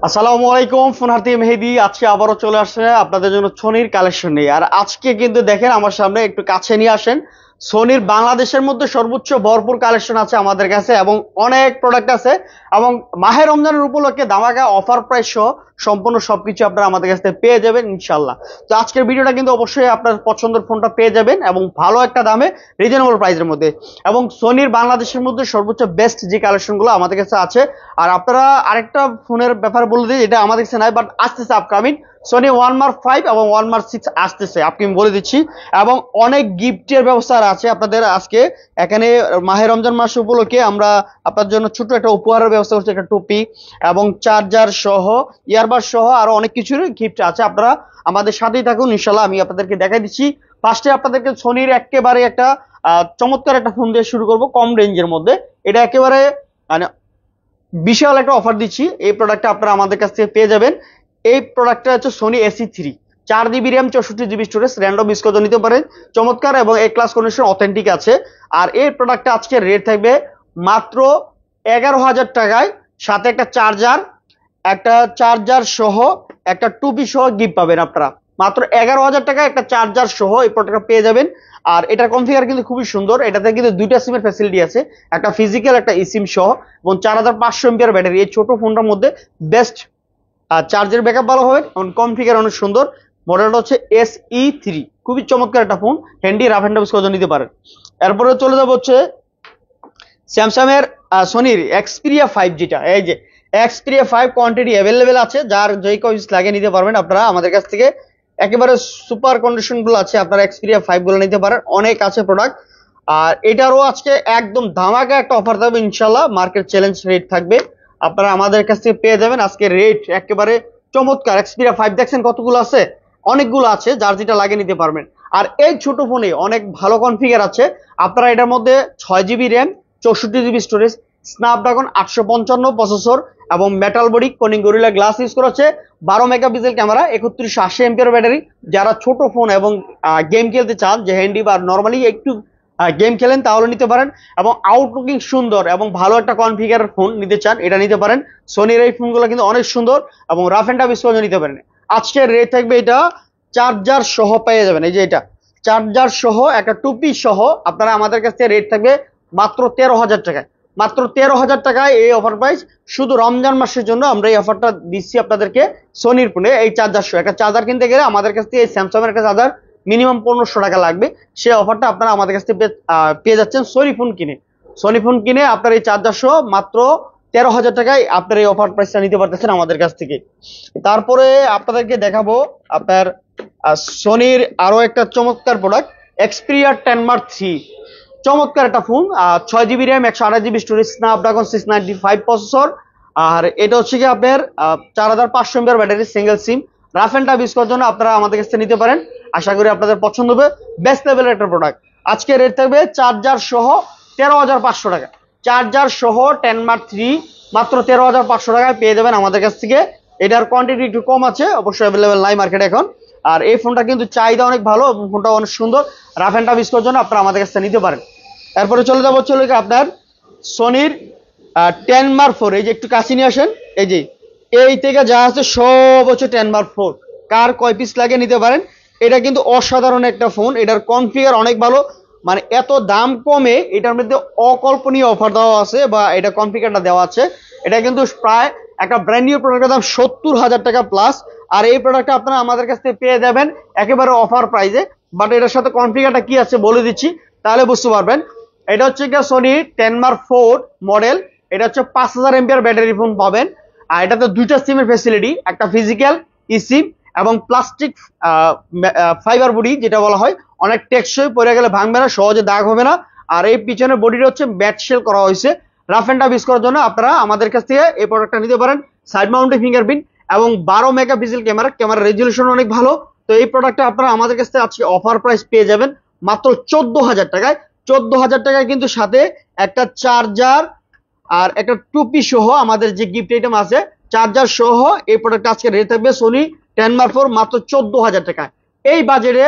আসসালামু আলাইকুম ফোনহার্তি মেহেদি আজকে আবারও চলে আসছে আপনাদের জন্য সোনির কালেকশন নিয়ে। আর আজকে কিন্তু দেখেন আমার সামনে একটু কাছে নিয়ে আসেন, সোনির বাংলাদেশের মধ্যে সর্বোচ্চ ভরপুর কালেকশন আছে আমাদের কাছে এবং অনেক প্রোডাক্ট আছে। এবং মাহে রমজানের উপলক্ষে ধামাকা অফার প্রাইস সহ সম্পূর্ণ সবকিছু আপনারা আমাদের কাছ থেকে পেয়ে যাবেন ইনশাল্লাহ। তো আজকের ভিডিওটা কিন্তু অবশ্যই আপনার পছন্দের ফোনটা পেয়ে যাবেন এবং ভালো একটা দামে, রিজনেবল প্রাইসের মধ্যে। এবং সোনির বাংলাদেশের মধ্যে সর্বোচ্চ বেস্ট যে কালেকশনগুলো আমাদের কাছে আছে। আর আপনারা আরেকটা ফোনের ব্যাপারে বলে দিই, এটা আমাদের কাছে নাই বাট আসতেছে আপকামিং, সোনি ওয়ান মার্ক 5 এবং ওয়ান মার্ক 6 আসতেছে, আপনি বলে দিচ্ছি। এবং অনেক গিফটের ব্যবস্থা আছে আপনাদের আজকে এখানে। মাহে রমজান মাস উপলক্ষে আমরা আপনার জন্য ছোট একটা উপহারের ব্যবস্থা করছি, একটা টুপি এবং চার্জার সহ, ইয়ারবাড সহ আরো অনেক কিছুর গিফট আছে। আপনারা আমাদের সাথেই থাকুন ইনশাল্লাহ, আমি আপনাদেরকে দেখাই দিচ্ছি। ফার্স্টে আপনাদেরকে সোনির একেবারে একটা চমৎকার একটা ফোন দিয়ে শুরু করব কম রেঞ্জের মধ্যে। এটা একেবারে মানে বিশাল একটা অফার দিচ্ছি, এই প্রোডাক্টটা আপনারা আমাদের কাছ থেকে পেয়ে যাবেন। এই প্রোডাক্টটা হচ্ছে Sony AC3, 4 GB RAM, 64 GB storage, random score নিতে পারেন, চমৎকার এবং এ ক্লাস কন্ডিশন অথেন্টিক আছে। আর এই প্রোডাক্টটা আজকে রেট থাকবে মাত্র 11,000 টাকায়, সাথে একটা চার্জার সহ একটা টুপি সহ গিফট পাবেন আপনারা। মাত্র 11,000 টাকায় একটা চার্জার সহ এই প্রোডাক্টটা পেয়ে যাবেন। আর এটার কনফিগার কিন্তু খুবই সুন্দর, এটাতে কিন্তু দুইটা সিমের ফ্যাসিলিটি আছে, একটা ফিজিক্যাল একটা ইসিম সহ, এবং 4500 এমপিআর ব্যাটারি। এই ছোট ফোনটার মধ্যে বেস্ট চার্জের ব্যাকআপ ভালো হবে এবং কনফিগার অনেক সুন্দর। মডেলটা হচ্ছে SE3, খুবই চমৎকার একটা phone, handy rough and tough use নিতে পারেন। এরপরে চলে যাবো হচ্ছে স্যামসাং এর সোনির Xperia 5, যেটা এই যে Xperia 5 কোয়ান্টিটি অ্যাভেলেবেল আছে, যার যেই কয়েস লাগে নিতে পারবেন আপনারা আমাদের কাছ থেকে। একেবারে সুপার কন্ডিশন গুলো আছে, আপনারা Xperia 5 গুলো নিতে পারেন, অনেক আছে প্রোডাক্ট। আর এটারও আজকে একদম ধামাকা একটা অফার থাকবে ইনশাল্লাহ, মার্কেট চ্যালেঞ্জ রেট থাকবে, আপনারা আমাদের কাছ থেকে পেয়ে যাবেন আজকে রেট একেবারে চমৎকার। Xperia 5 দেখছেন কতগুলো আছে, অনেকগুলো আছে, যার যেটা লাগে নিতে পারবেন। আর এই ছোট ফোনে অনেক ভালো কনফিগার আছে, আপনারা এটার মধ্যে 6 GB RAM, 64 GB storage, Snapdragon 855 processor এবং metal body Corning Gorilla glass use করেছে, 12 মেগাপিক্সেল ক্যামেরা, 3180 এমপিআর ব্যাটারি। যারা ছোট ফোন এবং গেম খেলতে চান, যে হ্যান্ডি বা নর্মালি একটু গেম খেলেন তাহলে নিতে পারেন, এবং আউটলুকিং সুন্দর এবং ভালো একটা কনফিগার ফোন নিতে চান, এটা নিতে পারেন। সোনির এই ফোনগুলো কিন্তু অনেক সুন্দর এবং রাফ এন্ড টাফ ইউজ করে নিতে পারেন। আজকের রেট থাকবে এটা চার্জার সহ পেয়ে যাবেন, এই যে এটা চার্জার সহ একটা টুপি সহ আপনারা আমাদের কাছ থেকে রেট থাকবে মাত্র 13,000 টাকায়। মাত্র 13,000 টাকায় এই অফার প্রাইস, শুধু রমজান মাসের জন্য আমরা এই অফারটা দিচ্ছি আপনাদেরকে। সোনির ফোনে এই চার্জার সহ একটা চার্জার কিনতে গেলে আমাদের কাছ থেকে এই স্যামসাং এর একটা চার্জার মিনিমাম 1500 টাকা লাগবে, সেই অফারটা আপনারা আমাদের কাছ থেকে পেয়ে যাচ্ছেন সোনি ফোন কিনে। সোনি ফোন কিনে আপনার এই চার্জার সহ মাত্র 13,000 টাকায় আপনার এই অফার প্রাইসটা নিতে পারতেছেন আমাদের কাছ থেকে। তারপরে আপনাদেরকে দেখাবো আপনার সোনির আরো একটা চমৎকার প্রোডাক্ট, Xperia 10 Mark 3, চমৎকার একটা ফোন। 6 GB RAM, 128 GB storage, Snapdragon 695 processor. আর এটা হচ্ছে কি আপনার 4500 এমপিআর battery, single SIM, rough and tough use করার জন্য আপনারা আমাদের কাছে নিতে পারেন। আশা করি আপনাদের পছন্দ হবে, বেস্ট লেভেলের একটা প্রোডাক্ট। আজকে রেট থাকবে চার্জার সহ 13,500 টাকা। চার্জার সহ 10 Mark 3 মাত্র 13,500 টাকায় পেয়ে যাবেন আমাদের কাছ থেকে। এটার কোয়ান্টিটি একটু কম আছে, অবশ্যই অ্যাভেলেবেল নাই মার্কেটে এখন। আর এই ফোনটা কিন্তু চাহিদা অনেক ভালো এবং ফোনটা অনেক সুন্দর, রাফ এন্ড টাফ ইউজ করার জন্য আপনারা আমাদের কাছে নিতে পারেন। এরপরে চলে যাবো আপনার সোনির 10 Mark 4, এই যে একটু কাছে নিয়ে আসেন, এই যে এই থেকে যা আছে সব হচ্ছে 10 Mark 4, কার কয় পিস লাগে নিতে পারেন। এটা কিন্তু অসাধারণ একটা ফোন, এটার কনফিগার অনেক ভালো, মানে এত দাম কমে এটার মধ্যে অকল্পনীয় অফার দেওয়া আছে বা এটা কনফিগারটা দেওয়া আছে। এটা কিন্তু প্রায় একটা ব্র্যান্ড নিউ প্রোডাক্টের দাম 70,000 টাকা প্লাস। আর এই প্রোডাক্টটা আপনারা আমাদের কাছ থেকে পেয়ে যাবেন একেবারে অফার প্রাইসে। বাট এটার সাথে কনফিগারটা কি আছে বলে দিচ্ছি, তাহলে বুঝতে পারবেন। এটা হচ্ছে কি সোনি 10 Mark 4 মডেল, এটা হচ্ছে 5000 এমপিআর ব্যাটারি ফোন পাবেন। আর এটাতে দুইটা সিমের ফ্যাসিলিটি, একটা ফিজিক্যাল ইসিম এবং প্লাস্টিক ফাইবার বডি, যেটা বলা হয় অনেক টেকসই, পরে গেলে ভাঙবে না, সহজে দাগ হবে না। আর এই পিছনের বডিটা হচ্ছে ব্যাট শেল করা হয়েছে, রাফ এন্ড টাফ ইউজ করার জন্য আপনারা আমাদের কাছ থেকে এই প্রোডাক্টটা নিতে পারেন। সাইড মাউন্টেড ফিঙ্গারপ্রিন্ট এবং 12 মেগাপিক্সেল ক্যামেরা, ক্যামেরা রেজলিউশন অনেক ভালো। তো এই প্রোডাক্টটা আপনারা আমাদের কাছ থেকে আজকে অফার প্রাইস পেয়ে যাবেন মাত্র 14,000 টাকায়। 14,000 টাকায় কিন্তু সাথে একটা চার্জার আর একটা টুপি সহ আমাদের যে গিফট আইটেম আছে, চার্জার সহ এই প্রোডাক্ট আজকে রেট থাকবে সোনি 10 Mark 4 মাত্র 14,000 টাকায়। এই বাজেটে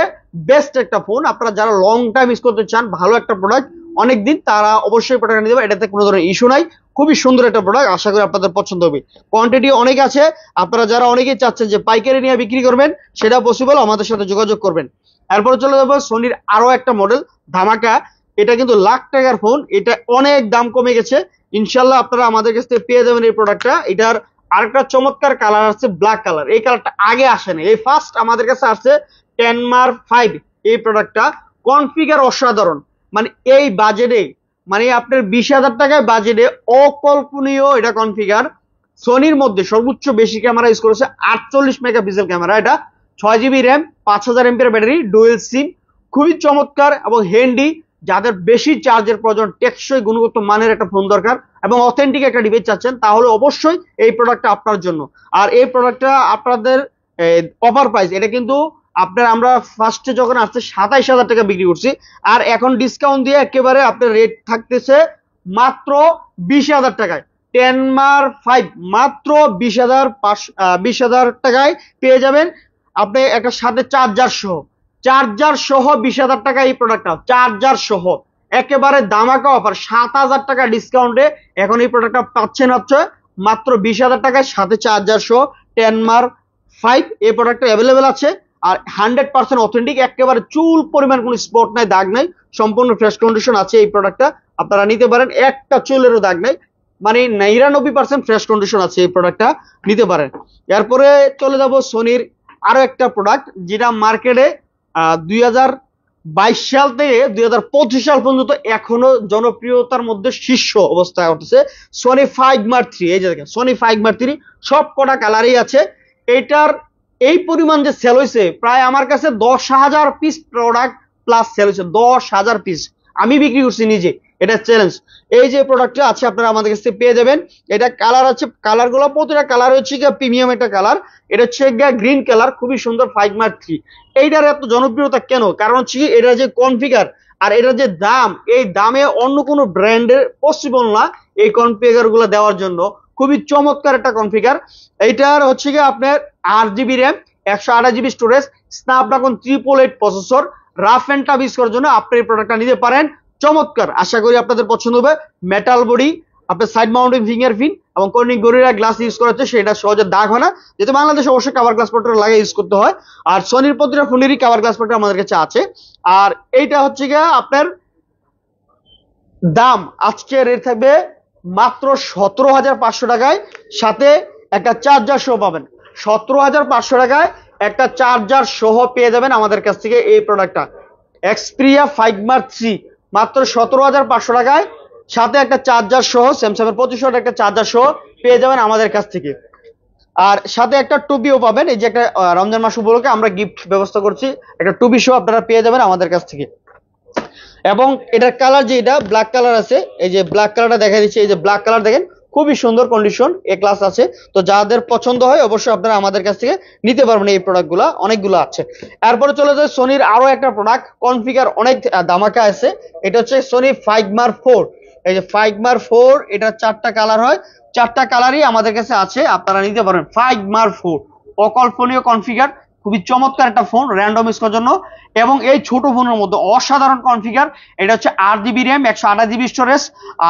বেস্ট একটা ফোন, আপনারা যারা লং টাইম ইউজ করতে চান, ভালো একটা প্রোডাক্ট অনেকদিন, তারা অবশ্যই প্রোডাক্ট নিতে পারেন, এটাতে কোনো ধরনের ইস্যু নাই। খুবই সুন্দর একটা প্রোডাক্ট, আশা করি আপনাদের পছন্দ হবে। কোয়ান্টিটি অনেক আছে, আপনারা যারা অনেকেই চাচ্ছেন যে পাইকারি নিয়ে বিক্রি করবেন সেটা পসিবল, আমাদের সাথে যোগাযোগ করবেন। এরপরে চলে যাবো সোনির আরো একটা মডেল ধামাকা। এটা কিন্তু লাখ টাকার ফোন, এটা অনেক দাম কমে গেছে, ইনশাল্লাহ আপনারা আমাদের কাছ থেকে পেয়ে যাবেন এই প্রোডাক্টটা। এটার আরেকটা চমৎকার কালার আছে ব্ল্যাক কালার, এই কালারটা আগে আসেনি, এই ফার্স্ট আমাদের কাছে আসছে টেনমার 5 এই প্রোডাক্টটা। কনফিগার অসাধারণ, মানে এই বাজেটে, মানে আপনার 20,000 টাকায় বাজেটে অকল্পনীয় এটা কনফিগার। সোনির মধ্যে সর্বোচ্চ বেশি ক্যামেরা ইউজ করেছে 48 মেগাপিক্সেল ক্যামেরা, এটা 6 জিবি র্যাম, 5000 এমপিআর ব্যাটারি, ডুয়েল সিম, খুবই চমৎকার এবং হ্যান্ডি। যাদের বেশি চার্জের প্রয়োজন, টেকসই গুণগত মানের একটা ফোন দরকার এবং অথেন্টিক একটা ডিভাইস চাচ্ছেন, তাহলে অবশ্যই এই প্রোডাক্টটা আপনার জন্য। আর এই প্রোডাক্টটা আপনাদের অফার প্রাইস, এটা কিন্তু আপনার আমরা ফার্স্টে যখন আসছে 27,000 টাকা বিক্রি করছি, আর এখন ডিসকাউন্ট দিয়ে একেবারে আপনার রেট থাকতেছে মাত্র 20,000 টাকায়। টেনমার 5 মাত্র 20,000 টাকায় পেয়ে যাবেন আপনি, একটা সাথে চার্জার সহ 20,000 টাকা এই প্রোডাক্টটা, চার্জার সহ একেবারে দামাকা অফার। 7,000 টাকা ডিসকাউন্টে এখন এই প্রোডাক্টটা পাচ্ছেন হচ্ছে মাত্র 20,000 টাকায়, সাথে চার্জার সহ টেনমার 5 এই প্রোডাক্টটা অ্যাভেলেবেল আছে। আর 100% অথেন্টিক, একেবারে চুল পরিমাণ কোনো স্পট নাই, দাগ নাই, সম্পূর্ণ ফ্রেশ কন্ডিশন আছে এই প্রোডাক্টটা, আপনারা নিতে পারেন, একটা চুলেরও দাগ নাই, মানে 99% ফ্রেশ কন্ডিশন আছে এই প্রোডাক্টটা, নিতে পারেন। এরপরে চলে যাব সোনির আরো একটা প্রোডাক্ট, যেটা মার্কেটে 2022 সাল থেকে 2025 সাল পর্যন্ত এখনো জনপ্রিয়তার মধ্যে শীর্ষ অবস্থায় উঠেছে, সোনি 5 মার্ক 3। এই যে দেখেন সোনি 5 মার্ক 3, সব কটা কালারই আছে। এটার এই পরিমাণ যে সেল হয়েছে, প্রায় আমার কাছে 10,000 পিস প্রোডাক্ট প্লাস সেল হয়েছে, 10,000 পিস আমি বিক্রি করছি নিজে, এটা চ্যালেঞ্জ। এই যে প্রোডাক্টটা আছে আপনারা আমাদের কাছে পেয়ে যাবেন। এটা কালার আছে, কালার গুলো প্রতিটা কালার হচ্ছে গিয়ে প্রিমিয়াম একটা কালার, এটা হচ্ছে গিয়ে গ্রিন কালার, খুবই সুন্দর 5 মার্ক 3। এইটার এত জনপ্রিয়তা কেন? কারণ হচ্ছে এটা যে কনফিগার আর এটা যে দাম, এই দামে অন্য কোনো ব্র্যান্ডের পসিবল না এই কনফিগার গুলো দেওয়ার জন্য। খুবই চমৎকার একটা কনফিগার। এইটার হচ্ছে গিয়ে আপনার 8 GB RAM, 128 GB storage, Snapdragon 888 processor, rough and tough use করার জন্য আপনি এই প্রোডাক্টটা নিতে পারেন। চমৎকার, আশা করি আপনাদের পছন্দ হবে। মেটাল বডি, আপনার সাইড মাউন্টিং ফিঙ্গারপ্রিন্ট এবং কর্নিং গরিলা গ্লাস ইউজ করা হচ্ছে, সেটা সহজে দাগ হয় না, যেহেতু বাংলাদেশে অবশ্যই কাভার গ্লাস প্রোটেক্টর লাগে ইউজ করতে হয়। আর সনির প্রতিটা ফোনেরই কাভার গ্লাস প্রোটেক্টর আমাদের কাছে আছে। আর এইটা হচ্ছে গিয়ে আপনার দাম আজকে রেট থাকবে মাত্র 17,500 টাকায়, সাথে একটা চার্জার সহ পাবেন। 17,500 টাকায় একটা চার্জার সহ পেয়ে যাবেন আমাদের কাছ থেকে এই প্রোডাক্টটা, এক্সপিরিয়া 5 মার্ক 3, মাত্র 17,500 টাকায়, সাথে একটা চার্জার সহ, স্যামসাং এর 2500 একটা চার্জার সহ পেয়ে যাবেন আমাদের কাছ থেকে। আর সাথে একটা টুপিও পাবেন, এই যে একটা রমজান মাস উপলক্ষে আমরা গিফট ব্যবস্থা করছি, একটা টুপি সহ আপনারা পেয়ে যাবেন আমাদের কাছ থেকে। এবং এটার কালার যে এটা ব্ল্যাক কালার আছে, এই যে ব্ল্যাক কালারটা দেখা দিচ্ছে, এই যে ব্ল্যাক কালার দেখেন, খুবই সুন্দর কন্ডিশন, এ ক্লাস আছে। তো যাদের পছন্দ হয় অবশ্যই আপনারা আমাদের কাছ থেকে নিতে পারবেন, এই প্রোডাক্টগুলো অনেকগুলো আছে। এরপরে চলে যায় সোনির আরো একটা প্রোডাক্ট, কনফিগার অনেক ধামাকা আছে, এটা হচ্ছে সোনি 5 মার্ক 4। এই যে 5 মার্ক 4, এটা 4টা কালার হয়, 4টা কালারই আমাদের কাছে আছে, আপনারা নিতে পারেন। 5 মার্ক 4 অকল্পনীয় কনফিগার, খুবই চমৎকার একটা ফোন র্যান্ডম ইউজ করার জন্য, এবং এই ছোট ফোনের মধ্যে অসাধারণ কনফিগার। এটা হচ্ছে 8 জিবি র্যাম, 128 জিবি স্টোরেজ,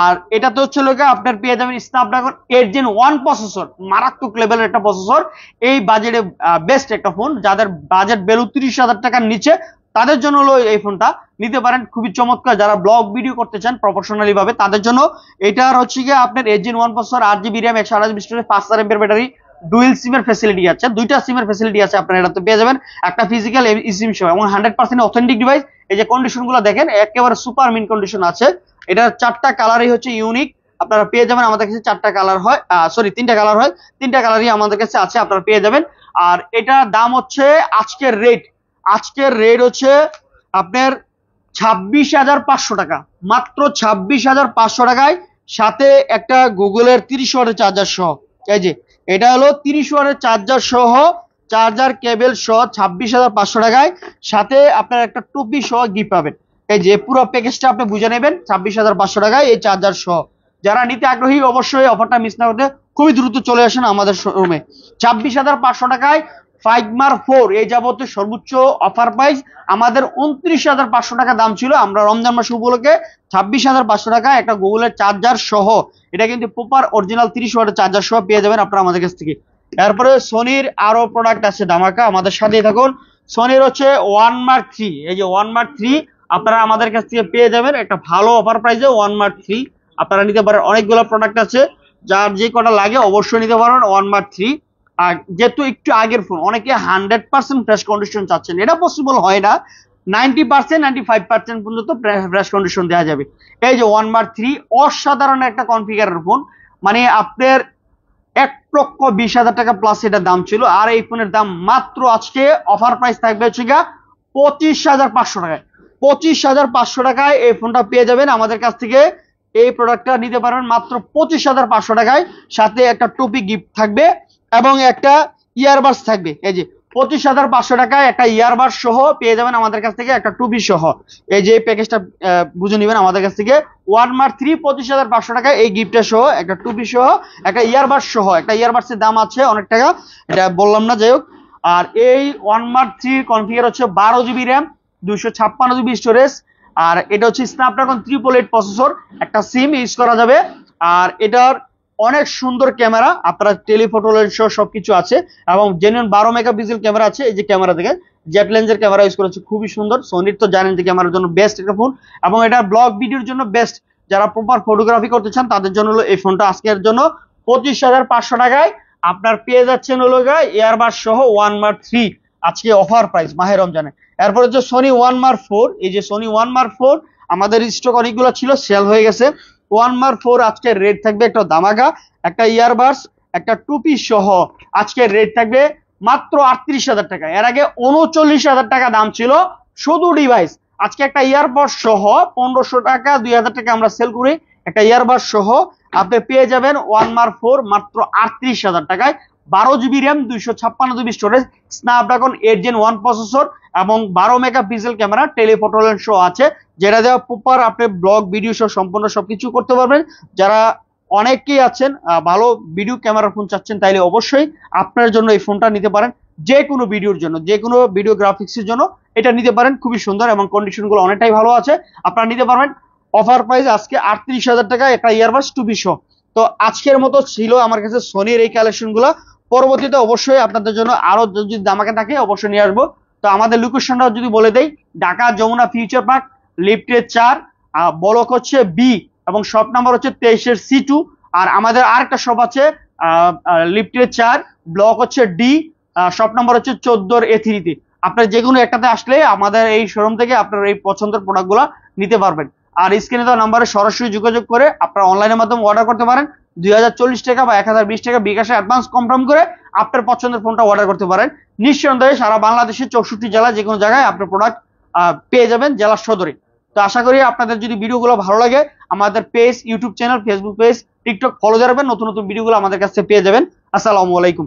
আর এটাতে হচ্ছে লোকে আপনার পেয়ে যাবেন স্ন্যাপড্রাগন 8 Gen 1 প্রসেসর, মারাত্মক লেভেলের একটা প্রসেসর। এই বাজেটে বেস্ট একটা ফোন, যাদের বাজেট ভ্যালু 30,000 টাকার নিচে, তাদের জন্য হলো এই ফোনটা নিতে পারেন, খুবই চমৎকার। যারা ব্লগ ভিডিও করতে চান প্রফেশনালি ভাবে, তাদের জন্য এটার হচ্ছে গিয়ে আপনার 8 Gen 1 processor, 8 GB RAM, 128 GB storage, 5000 এমপিআর ব্যাটারি, ডুয়েল সিমের ফ্যাসিলিটি আছে, দুইটা সিমের ফ্যাসিলিটি আছে, আপনারা এটাতে পেয়ে যাবেন, একটা ফিজিক্যাল সিম সহ, এবং 100% অথেন্টিক ডিভাইস। এই যে কন্ডিশন গুলো দেখেন, একেবারে সুপার মিন কন্ডিশন আছে। এটার 4টা কালারই হচ্ছে ইউনিক, আপনারা পেয়ে যাবেন আমাদের কাছে। 4টা কালার হয়, সরি 3টা কালার হয়, 3টা কালারই আমাদের কাছে আছে, আপনারা পেয়ে যাবেন। আর এটার দাম হচ্ছে আজকের রেট হচ্ছে আপনার 26,500 টাকা, মাত্র 26,500 টাকায়, সাথে একটা গুগলের 30 ওয়াটের চার্জার সহ। এই যে এটা হলো 30 ওয়াটের চার্জার সহ, চার্জার কেবল সহ 26,500 টাকায়, সাথে আপনার একটা টুপি সহ গিফট পাবেন। এই যে পুরো প্যাকেজটা আপনি বুঝে নেবেন 26,500 টাকায় এই চার্জার সহ। যারা নিতে আগ্রহী অবশ্যই অফারটা মিস না করতে খুবই দ্রুত চলে আসেন আমাদের শোরুমে। 26,500 টাকায় ফাইগমার 4 এই যাবতীয় সর্বোচ্চ অফার প্রাইস আমাদের 29,500 টাকা দাম ছিল। আমরা রমজান মাস উপলক্ষে 26,500 টাকা একটা গুগলের চার্জার সহ, এটা কিন্তু প্রপার অরিজিনাল 30 ওয়াটের চার্জার সহ পেয়ে যাবেন আপনারা আমাদের কাছ থেকে। এরপরে সোনির আরো প্রোডাক্ট আছে ধামাকা, আমাদের সাথেই থাকুন। সোনির হচ্ছে ওয়ান মার্ক 3, এই যে ওয়ান মার্ক 3 আপনারা আমাদের কাছ থেকে পেয়ে যাবেন একটা ভালো অফার প্রাইসে। ওয়ান মার্ক 3 আপনারা নিতে পারেন, অনেকগুলো প্রোডাক্ট আছে, যার যে কটা লাগে অবশ্যই নিতে পারেন ওয়ান মার্ক 3। আর যেহেতু একটু আগের ফোন, অনেকে 100% ফ্রেশ কন্ডিশন চাচ্ছেন, এটা পসিবল হয় না, 90% 95% পর্যন্ত ফ্রেশ কন্ডিশন দেওয়া যাবে। এই যে ওয়ান মার্ক 3 অসাধারণ একটা কনফিগারের ফোন, মানে আপনার 1,20,000 টাকা প্লাস এটা দাম ছিল, আর এই ফোনের দাম মাত্র আজকে অফার প্রাইস থাকবে হচ্ছে 25,500 টাকায়। 25,500 টাকায় এই ফোনটা পেয়ে যাবেন আমাদের কাছ থেকে। এই প্রোডাক্টটা নিতে পারবেন মাত্র 25,500 টাকায়, সাথে একটা টুপি গিফট থাকবে এবং একটা ইয়ারবাডস থাকবে। এই যে 25,500 টাকায় একটা ইয়ারবাডস সহ পেয়ে যাবেন আমাদের কাছ থেকে, একটা টুপি সহ। এই যে প্যাকেজটা বুঝে নেবেন আমাদের কাছ থেকে। ওয়ান মার্ক 3 25,500 টাকায় এই গিফটটা সহ, একটা টুপি সহ, একটা ইয়ারবাডস সহ। একটা ইয়ারবাডস এর দাম আছে অনেক টাকা, এটা বললাম না, যাই হোক। আর এই ওয়ান মার্ক 3 কনফিগার হচ্ছে 12 GB র্যাম, 256 GB স্টোরেজ, আর এটা হচ্ছে স্ন্যাপড্রাগন 888 প্রসেসর, একটা সিম ইউজ করা যাবে। আর এটার অনেক সুন্দর ক্যামেরা, আপনারা টেলিফটো লেন্স সহ সবকিছু আছে, এবং জেনুইন 12 মেগাপিক্সেল ক্যামেরা আছে। এই যে ক্যামেরা দেখেন, জেট লেন্সের ক্যামেরা ইউজ করেছে, খুবই সুন্দর। সোনির তো জানেন যে ক্যামেরার জন্য বেস্ট একটা ফোন, এবং এটা ব্লগ ভিডিওর জন্য বেস্ট। যারা প্রপার ফটোগ্রাফি করতে চান তাদের জন্য হলো এই ফোনটা আজকের জন্য 25,500 টাকায় আপনার পেয়ে যাচ্ছেন হলো ইয়ারবাডস সহ ওয়ান মার্ক 3 আজকে অফার প্রাইস মাহে রমজানে। এরপর হচ্ছে সোনি ওয়ান মার্ক 4, এই যে সোনি ওয়ান মার্ক 4 আমাদের স্টক অনেকগুলো ছিল, সেল হয়ে গেছে। ওয়ান মার্ক 4 আজকে রেট থাকবে একটা ধামাকা, একটা ইয়ারবাডস, একটা টুপি সহ আজকে রেট থাকবে মাত্র 38,000 টাকা। এর আগে 39,000 টাকা দাম ছিল শুধু ডিভাইস। আজকে একটা ইয়ারবাডস সহ 1,500 টাকা 2,000 টাকা আমরা সেল করি, একটা ইয়ারবাডস সহ আপনি পেয়ে যাবেন ওয়ান মার্ক 4 মাত্র 38,000 টাকায়। 12 GB RAM, 256 GB storage, Snapdragon 8 Gen 1 processor, এবং 12 মেগাপিক্সেল ক্যামেরা, টেলিফটো লেন্স সহ আছে, যেটা দেওয়া প্রপার আপনি ব্লগ ভিডিও সহ সম্পূর্ণ সবকিছু করতে পারবেন। যারা অনেকেই আছেন ভালো ভিডিও ক্যামেরা ফোন চাচ্ছেন, তাইলে অবশ্যই আপনার জন্য এই ফোনটা নিতে পারেন। যে কোনো ভিডিওর জন্য, যে কোনো ভিডিও গ্রাফিক্সের জন্য এটা নিতে পারেন, খুবই সুন্দর এবং কন্ডিশনগুলো অনেকটাই ভালো আছে, আপনারা নিতে পারবেন। অফার প্রাইস আজকে 38,000 টাকা, একটা ইয়ারবাডস টুপি সহ। তো আজকের মতো ছিল আমার কাছে সোনির এই কালেকশন গুলা। পরবর্তীতে অবশ্যই আপনাদের জন্য আরো যদি দামাকে থাকে অবশ্যই নিয়ে আসবো। তো আমাদের লোকেশনটা যদি বলে দেই, ঢাকা যমুনা ফিউচার পার্ক, লিফটের 4, ব্লক হচ্ছে বি, এবং শপ নাম্বার হচ্ছে 23 C2। আর আমাদের আরেকটা শপ আছে লিফটের 4, ব্লক হচ্ছে ডি, শপ নাম্বার হচ্ছে 14 A3 তে। আপনার যে কোনো একটাতে আসলে আমাদের এই শোরুম থেকে আপনার এই পছন্দের প্রোডাক্টগুলো নিতে পারবেন। আর স্ক্রিনে দেওয়া নাম্বারে সরাসরি যোগাযোগ করে আপনারা অনলাইনের মাধ্যমে অর্ডার করতে পারেন। 2,040 টাকা বা 1,020 টাকা বিকাশে অ্যাডভান্স কনফার্ম করে আপনার পছন্দের ফোনটা অর্ডার করতে পারেন। নিঃসন্দেহে সারা বাংলাদেশের 64 জেলা যে কোনো জায়গায় আপনার প্রোডাক্ট পেয়ে যাবেন জেলার সদরে। তো আশা করি আপনাদের যদি ভিডিওগুলো ভালো লাগে, আমাদের page, YouTube channel, Facebook page, TikTok follow দিয়ে রাখবেন, নতুন নতুন ভিডিওগুলো আমাদের কাছে পেয়ে যাবেন। আসসালামু আলাইকুম।